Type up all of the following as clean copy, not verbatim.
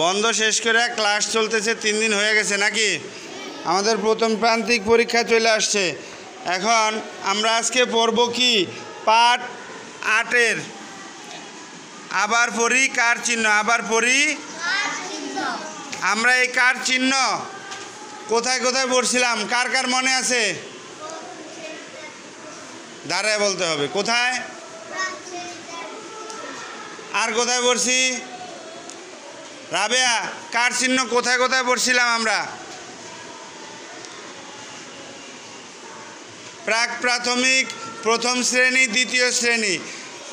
বন্ধ শেষ করে ক্লাস চলতেছে, 3 দিন হয়ে গেছে নাকি? আমাদের প্রথম প্রান্তিক পরীক্ষা চলে আসছে। এখন আমরা আজকে পড়ব কি পাঠ 8-এর আবার পড়ি কার চিহ্ন। আবার পড়ি আমরা এই কার চিহ্ন কোথায় কোথায় পড়ছিলাম কার কার মনে আছে? দাঁড়ায় বলতে হবে কোথায় আর কোথায় পড়ছি। রাবেয়া, কার চিহ্ন কোথায় কোথায় পড়ছিলাম আমরা? প্রাক প্রাথমিক, প্রথম শ্রেণী, দ্বিতীয় শ্রেণী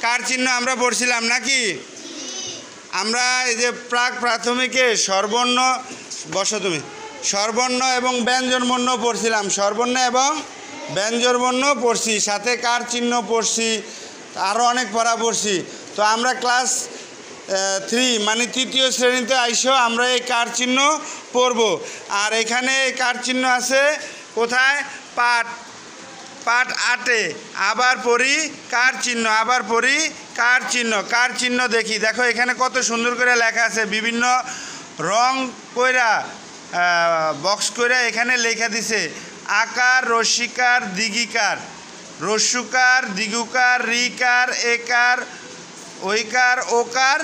কার চিহ্ন আমরা পড়ছিলাম নাকি? আমরা এই যে প্রাক প্রাথমিকে স্বরবর্ণ, বসো তুমি, স্বরবর্ণ এবং ব্যঞ্জনবর্ণ পড়ছিলাম, স্বরবর্ণ এবং ব্যঞ্জনবর্ণ পড়ছি, সাথে কার চিহ্ন পড়ছি, আরও অনেক পড়া পড়ছি। তো আমরা ক্লাস 3 মানে তৃতীয় শ্রেণীতে আইসো আমরা এই কার চিহ্ন পড়ব। আর এখানে কার চিহ্ন আছে কোথায়? পাঠ 8-এ আবার পড়ি কার চিহ্ন। আবার পড়ি কার চিহ্ন। কার চিহ্ন দেখি, দেখো এখানে কত সুন্দর করে লেখা আছে, বিভিন্ন রং কইরা বক্স কইরা এখানে লেখা দিছে। আকার, রস্যিকার, দিগিকার, রস্যুকার, দিগুকার, রিকার, একার, ওইকার, ওকার,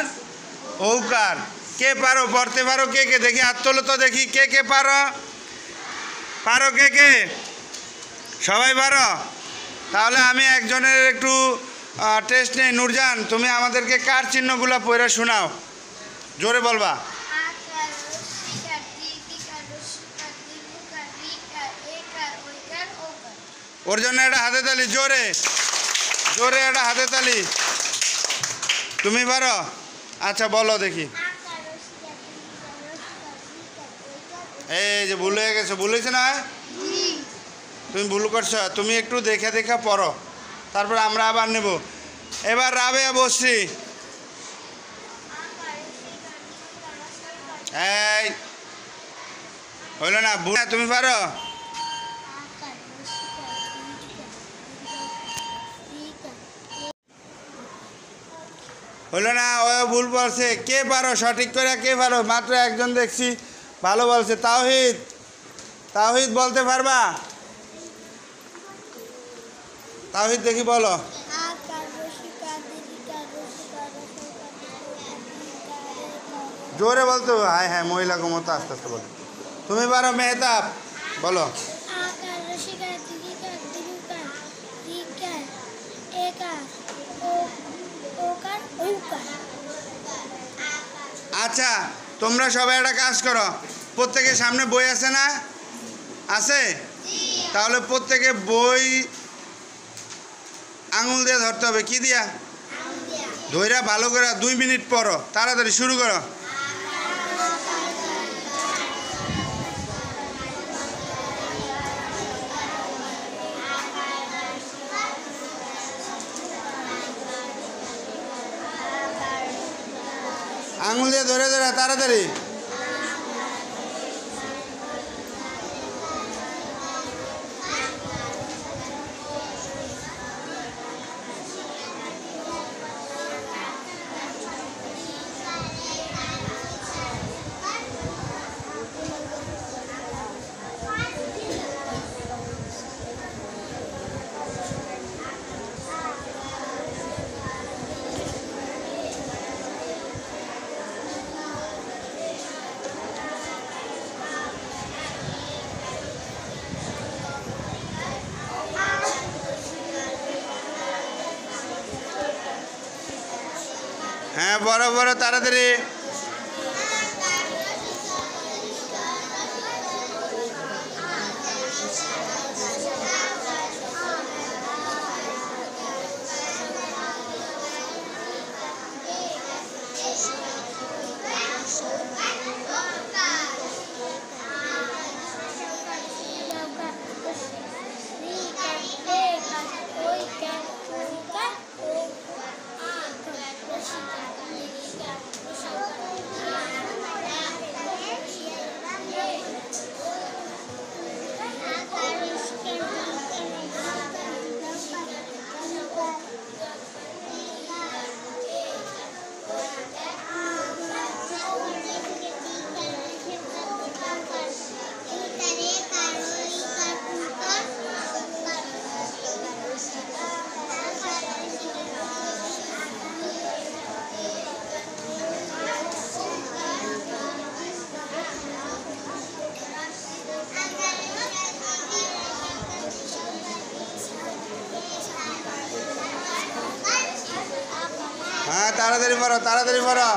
ঔকার। কে পারো পড়তে পারো? কে কে দেখি হাত তোলো তো দেখি, কে কে পারো? পারো কে কে? সবাই পারো? তাহলে আমি একজনের একটু টেস্ট নেই। নূরজান, তুমি আমাদেরকে কার চিহ্নগুলো পড়ে শোনাও, জোরে বলবা। ওর জন্য একটা হাতে তালি, জোরে জোরে একটা হাতে তালি। তুমি পারো? আচ্ছা বলো দেখি। এই যে ভুল হয়ে গেছে, ভুল হয়েছে না? তুমি ভুল করছো, তুমি একটু দেখে দেখে পড়ো, তারপর আমরা আবার নেব। এবার রাবেয়া বসছি। এই হইল না, তুমি পারো? হইল না, ও ভুল বলছে। কে পারো সঠিক করে? কে পারো? মাত্র একজন দেখছি ভালো বলছে। তাওহিদ, তাওহিদ বলতে পারবা? তাওহিদ দেখি বলো। জোরে বলতো। হ্যাঁ হ্যাঁ, মহিলা মতো আস্তে আস্তে বলো। তুমি পারো মেহতাব, বলো। আচ্ছা, তোমরা সবাই একটা কাজ করো, প্রত্যেকের সামনে বই আছে না? আছে? তাহলে প্রত্যেকে বই আঙুল দিয়ে ধরতে হবে। কি দিয়া? ধইরা ভালো করে 2 মিনিট পড়ো, তাড়াতাড়ি শুরু করো। আঙুল দিয়ে ধরে ধরে তাড়াতাড়ি। হ্যাঁ, বড় বড় তাড়াতাড়ি। হ্যাঁ তাড়াতাড়ি পড়ো, তাড়াতাড়ি পড়ো।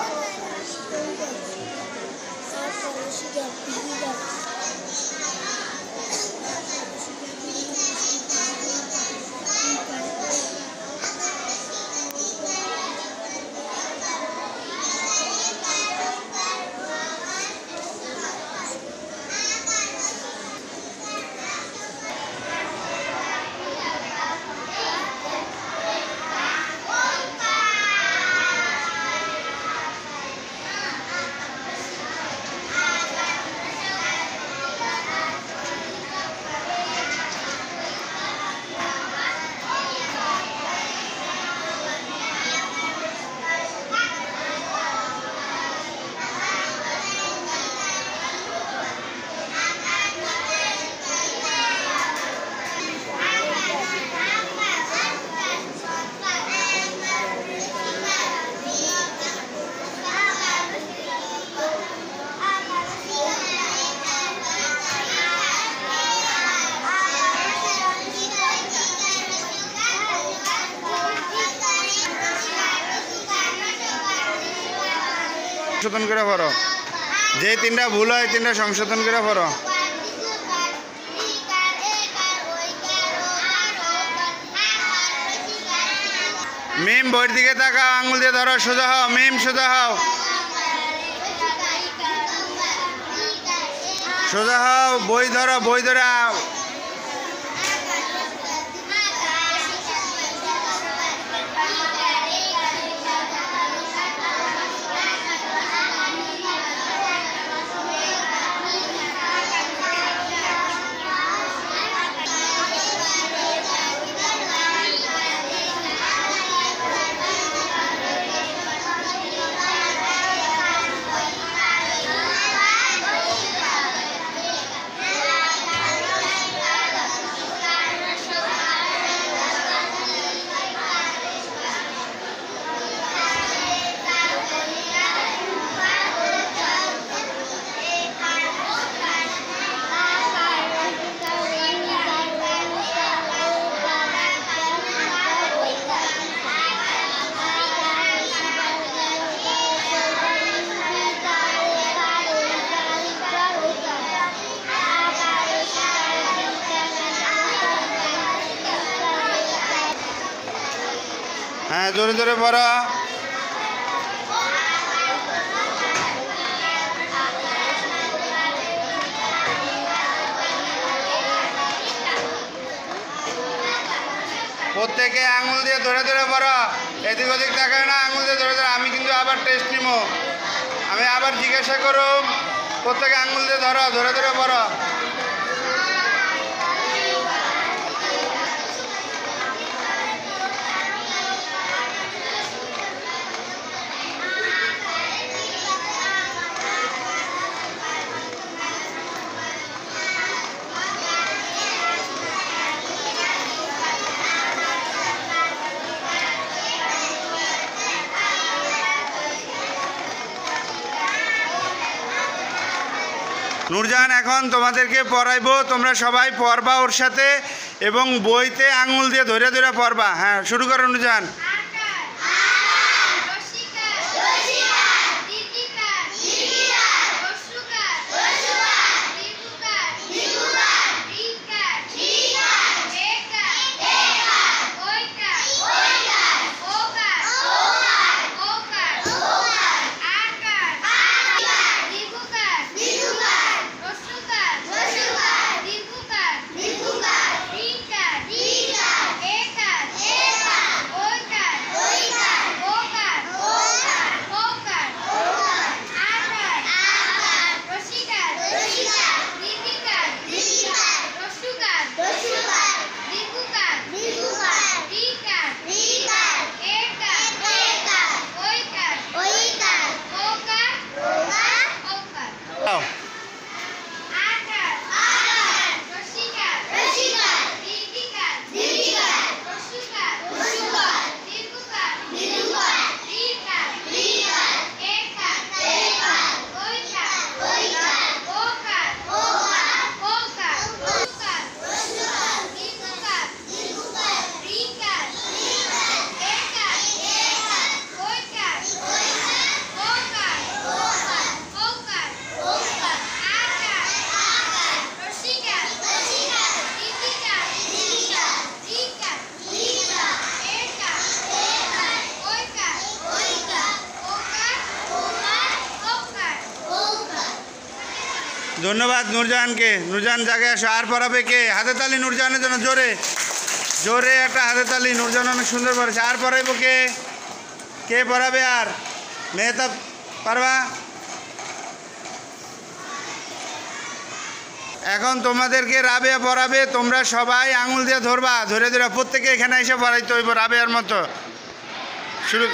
সংশোধন করে পড়ো, যে তিনটা ভুল হয় তিনটা সংশোধন করে পড়ো। মিম বইয়ের দিকে তাকাও, আঙুল দিয়ে ধরো, সোজা হও, মিম সোজা হও, সোজা হও, বই ধরো, বই ধরে হ্যাঁ জোরে জোরে পড়ো। প্রত্যেকে আঙুল দিয়ে ধরে ধরে পড়ো, এদিক ওদিক তাকায় না, আঙুল দিয়ে ধরে ধরে। আমি কিন্তু আবার টেস্ট নিব, আমি আবার জিজ্ঞাসা করুম, প্রত্যেকে আঙুল দিয়ে ধরো, ধরে ধরে পড়ো। নূরজাহান এখন তোমাদেরকে পড়াইবো, তোমরা সবাই পড়বা ওর সাথে এবং বইতে আঙুল দিয়ে ধরে ধরে পড়বা। হ্যাঁ শুরু করো নূরজাহান। Oika ধন্যবাদ নূরজাহানকে। নূরজাহান জায়গায় আসো। আর পড়াবে কে? হাতে তালি নূরজাহানের জন্য, জোরে জোরে একটা হাতে তালি। নূরজাহান অনেক সুন্দর পড়েছে। আর পড়াইব কে? কে পড়াবে? আর মেহতাব পারবা? এখন তোমাদেরকে রাবেয়া পড়াবে। তোমরা সবাই আঙুল দিয়ে ধরবা, ধরে ধরে প্রত্যেকে এখানে এসে পড়াইতে হইব রাবেয়ার মতো। শুরু।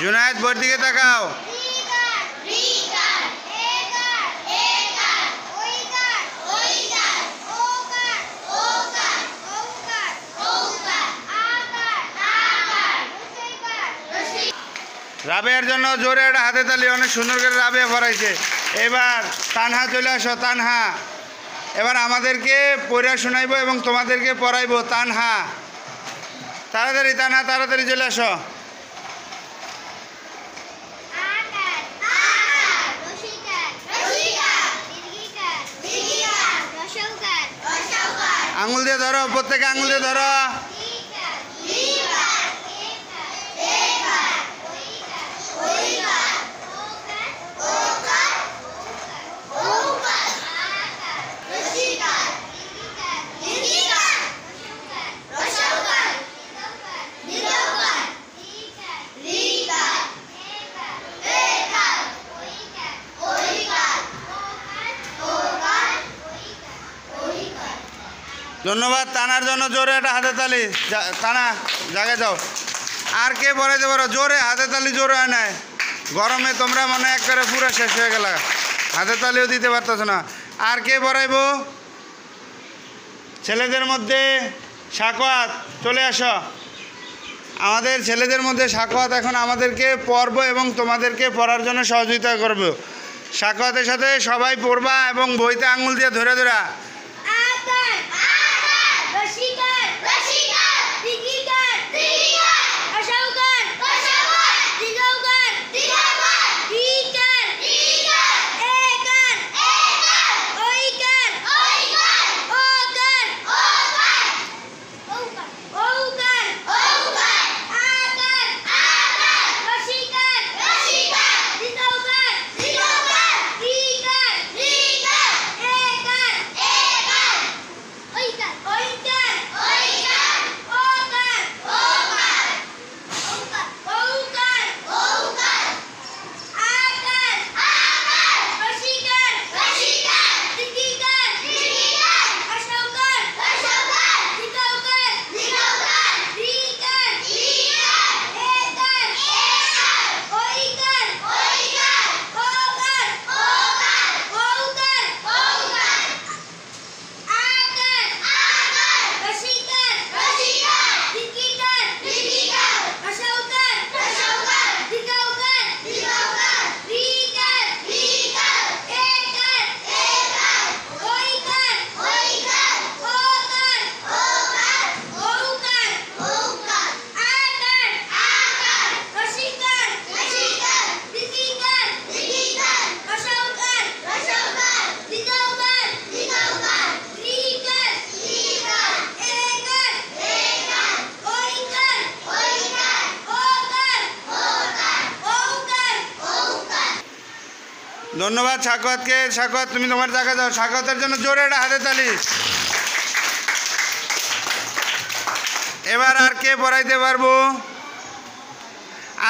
জুনায়েদ বোর্ড দিকে তাকাও। রাবেয়ার জন্য জোরে একটা হাতে তালি। অনেক সুন্দর করে রাবেয়া পড়াইছে। এবার তানহা চলে আসো। তানহা এবার আমাদেরকে পড়া শোনাইব এবং তোমাদেরকে পড়াইব। তানহা তাড়াতাড়ি, তানহা তাড়াতাড়ি চলে আসো। আঙুল দিয়ে ধরো, প্রত্যেকে আঙুল দিয়ে ধরো। ধন্যবাদ। টানার জন্য জোরে একটা হাতে তালি। টানা জায়গায় যাও। আর কে পড়াইতে পারো? জোরে হাতে তালি। জোরে হয় নাই, গরমে তোমরা মনে এক করে পুরো শেষ হয়ে গেল, হাতে তালিও দিতে পারতেছ না। আর কে পড়াইব? ছেলেদের মধ্যে সাকওয়াত চলে আসো। আমাদের ছেলেদের মধ্যে সাকওয়াত এখন আমাদেরকে পড়ব এবং তোমাদেরকে পড়ার জন্য সহযোগিতা করব। সাকওয়াতের সাথে সবাই পড়বা এবং বইতে আঙুল দিয়ে ধরে ধরা। ধন্যবাদ সাকওয়াতকে। সাকওয়াত তুমি তোমার জায়গায় যাও। সাকওয়াতের জন্য জোরে একটা হাতে তালি। এবার আর কে পড়াইতে পারবো?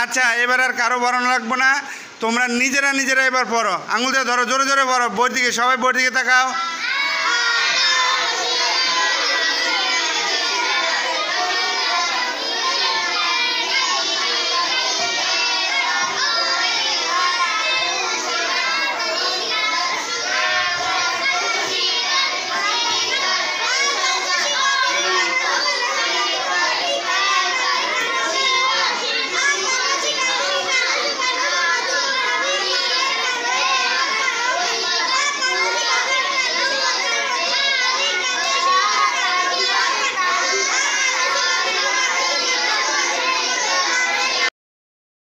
আচ্ছা, এবার আর কারো পড়ানো লাগবো না, তোমরা নিজেরা নিজেরা এবার পড়ো। আঙুল দিয়ে ধরো, জোরে জোরে পড়ো। বোর্ড দিকে সবাই, বোর্ড দিকে তাকাও।